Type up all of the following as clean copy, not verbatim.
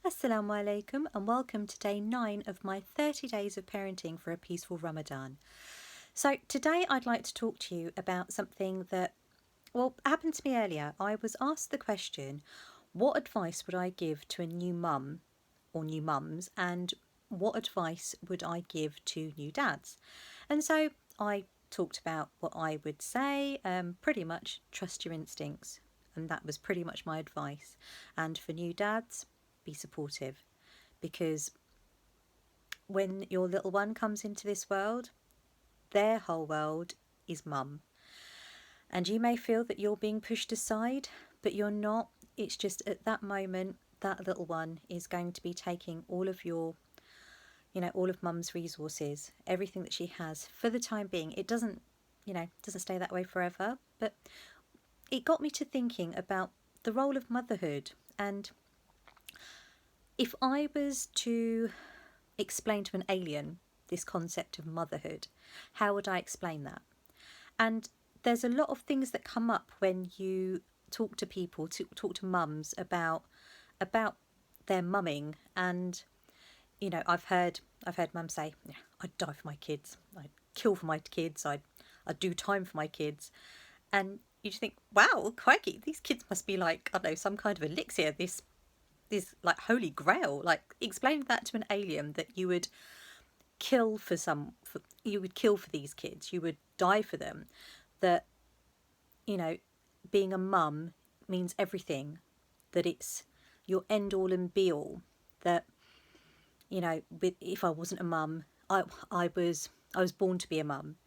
Assalamu alaikum and welcome to day 9 of my 30 days of parenting for a peaceful Ramadan. So today I'd like to talk to you about something that, happened to me earlier. I was asked the question, what advice would I give to a new mum or new mums, and what advice would I give to new dads? And so I talked about what I would say, pretty much trust your instincts. And that was pretty much my advice. And for new dads, be supportive, because when your little one comes into this world, their whole world is mum. And you may feel that you're being pushed aside, but you're not. It's just at that moment, that little one is going to be taking all of your, all of mum's resources, everything that she has for the time being. It doesn't stay that way forever. But it got me to thinking about the role of motherhood. And if I was to explain to an alien this concept of motherhood, how would I explain that? And there's a lot of things that come up when you talk to people, talk to mums about their mumming. And I've heard mums say, yeah, I'd die for my kids, I'd kill for my kids, I'd do time for my kids. And you just think, wow, crikey, these kids must be like, I don't know, some kind of elixir, this like holy grail. Like, explain that to an alien, that you would kill for these kids, you would die for them, that being a mum means everything, that it's your end all and be all, that if I wasn't a mum, I was born to be a mum,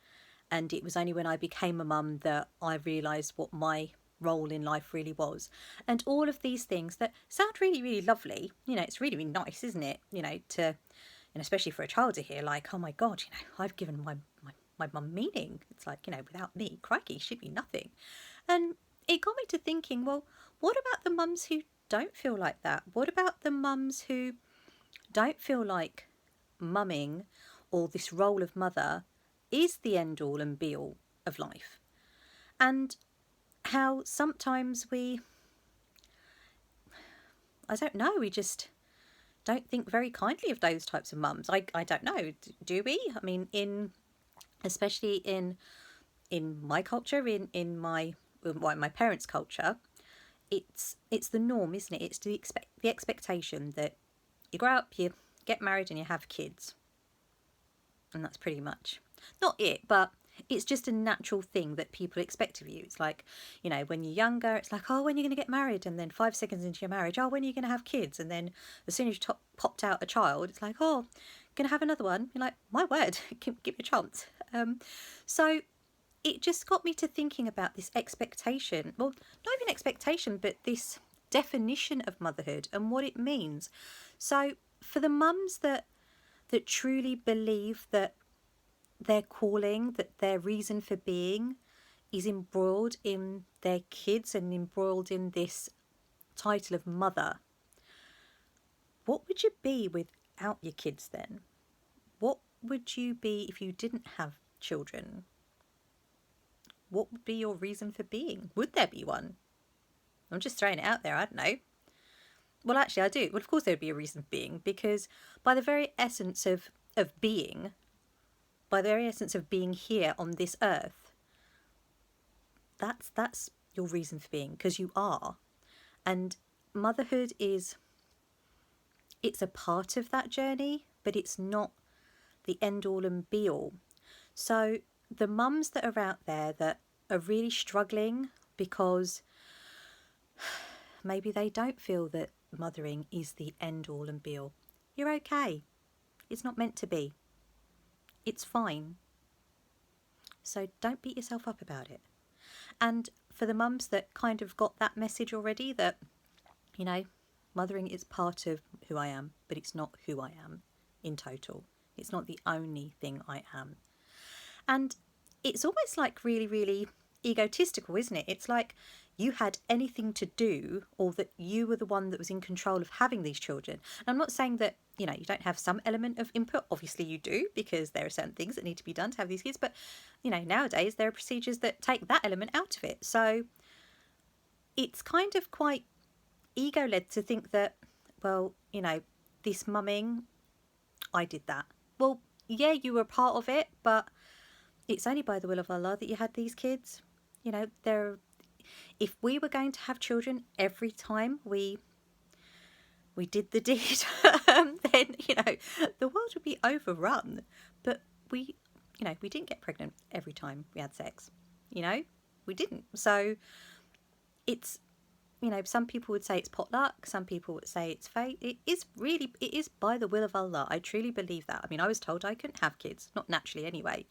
and it was only when I became a mum that I realised what my role in life really was. And all of these things that sound really, really lovely. It's really, really nice, isn't it? To, and especially for a child to hear, like, oh my God, I've given my mum meaning. It's like, without me, crikey, she'd be nothing. And it got me to thinking, well, what about the mums who don't feel like that? What about the mums who don't feel like mumming or this role of mother is the end all and be all of life? And how sometimes we just don't think very kindly of those types of mums. I don't know, do we? I mean, especially in my culture, in my parents' culture, it's the norm, isn't it? It's the expectation that you grow up, you get married, and you have kids, and that's pretty much not it, but it's just a natural thing that people expect of you. It's like, when you're younger, it's like, oh, when are you going to get married? And then 5 seconds into your marriage, oh, when are you going to have kids? And then as soon as you popped out a child, it's like, oh, going to have another one. You're like, my word, give me a chance. So it just got me to thinking about this expectation. Well, not even expectation, but this definition of motherhood and what it means. So for the mums that truly believe that their calling, that their reason for being is embroiled in their kids and embroiled in this title of mother, what would you be without your kids then? What would you be if you didn't have children? What would be your reason for being? Would there be one? I'm just throwing it out there, I don't know. Well, actually, I do. Well, of course there would be a reason for being, because by the very essence of being, by the very essence of being here on this earth, that's your reason for being, because you are. And motherhood it's a part of that journey, but it's not the end all and be all. So the mums that are out there that are really struggling because maybe they don't feel that mothering is the end all and be all, you're okay. It's not meant to be. It's fine. So don't beat yourself up about it. And for the mums that kind of got that message already, that, mothering is part of who I am, but it's not who I am in total. It's not the only thing I am. And it's almost like really, really egotistical, isn't it? It's like you had anything to do, or that you were the one that was in control of having these children. And I'm not saying that, you don't have some element of input. Obviously you do, because there are certain things that need to be done to have these kids. But, nowadays there are procedures that take that element out of it. So it's kind of quite ego-led to think that, well, this mumming, I did that. Well, yeah, you were part of it, but it's only by the will of Allah that you had these kids. If we were going to have children every time we did the deed, then the world would be overrun. But we didn't get pregnant every time we had sex. We didn't. So it's some people would say it's potluck, some people would say it's fate. It is by the will of Allah. I truly believe that. I mean, I was told I couldn't have kids, not naturally anyway.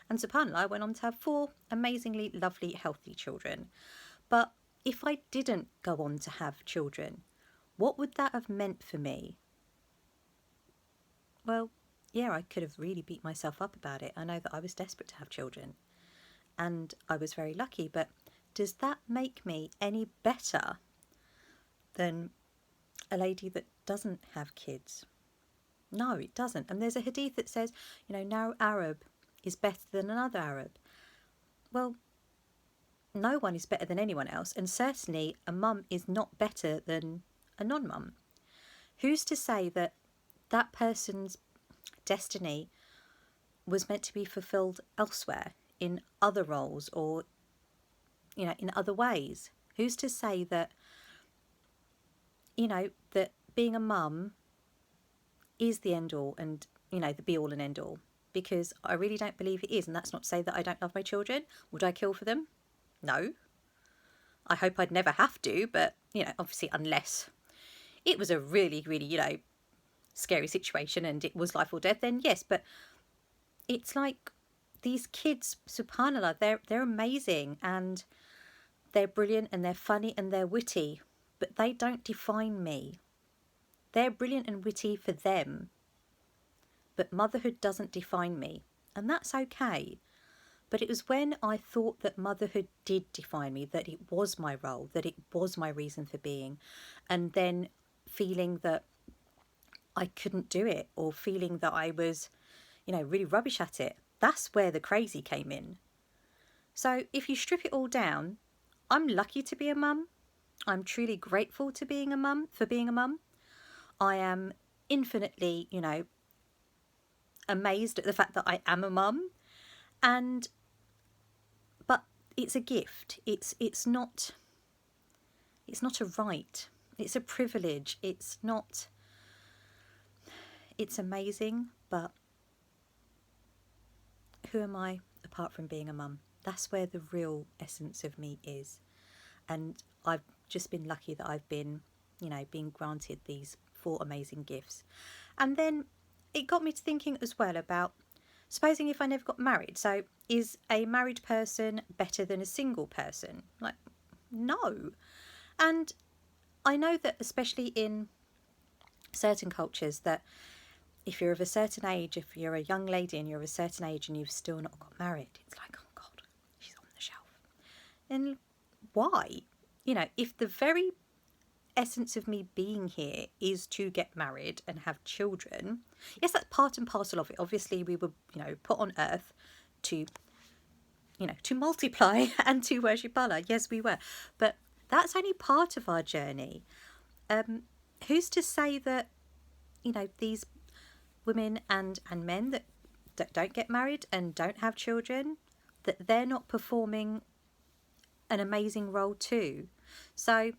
And subhanAllah, I went on to have 4 amazingly lovely, healthy children. But if I didn't go on to have children, what would that have meant for me? Well, yeah, I could have really beat myself up about it. I know that I was desperate to have children and I was very lucky, but does that make me any better than a lady that doesn't have kids? No, it doesn't. And there's a hadith that says, no Arab is better than another Arab. Well, no one is better than anyone else, and certainly a mum is not better than a non-mum. Who's to say that that person's destiny was meant to be fulfilled elsewhere in other roles or in other ways? Who's to say that that being a mum is the end all and the be all and end all? Because I really don't believe it is. And that's not to say that I don't love my children. Would I kill for them? No. I hope I'd never have to, but obviously unless it was a really, really, scary situation and it was life or death, then yes. But it's like these kids, subhanAllah, they're amazing and they're brilliant and they're funny and they're witty, but they don't define me. They're brilliant and witty for them, but motherhood doesn't define me, and that's okay. But it was when I thought that motherhood did define me, that it was my role, that it was my reason for being, and then feeling that I couldn't do it or feeling that I was, really rubbish at it. That's where the crazy came in. So if you strip it all down, I'm lucky to be a mum. I'm truly grateful for being a mum. I am infinitely, amazed at the fact that I am a mum. But it's a gift. It's not a right. It's a privilege. It's amazing, but who am I apart from being a mum? That's where the real essence of me is. And I've just been lucky that I've been, being granted these 4 amazing gifts. And then it got me to thinking as well about, supposing if I never got married, so is a married person better than a single person? Like, no. And I know that especially in certain cultures, that if you're of a certain age, if you're a young lady and you're of a certain age and you've still not got married, it's like, oh God, she's on the shelf. And why? If the very essence of me being here is to get married and have children, yes, that's part and parcel of it. Obviously, we were, put on earth to, to multiply and to worship Allah. Yes, we were. But that's only part of our journey. Who's to say that, these women and men that don't get married and don't have children, that they're not performing an amazing role too? So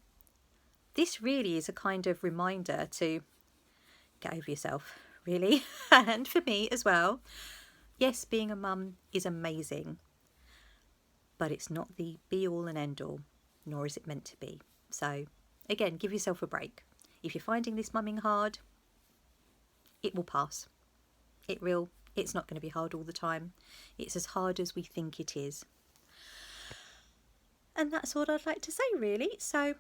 this really is a kind of reminder to get over yourself, really. And for me as well, yes, being a mum is amazing, but it's not the be all and end all, nor is it meant to be. So again, give yourself a break. If you're finding this mumming hard, it will pass. It will. It's not going to be hard all the time. It's as hard as we think it is. And that's all I'd like to say, really. So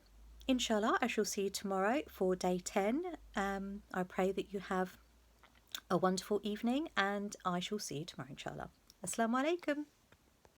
inshallah, I shall see you tomorrow for day 10. I pray that you have a wonderful evening, and I shall see you tomorrow, inshallah. Assalamu alaikum.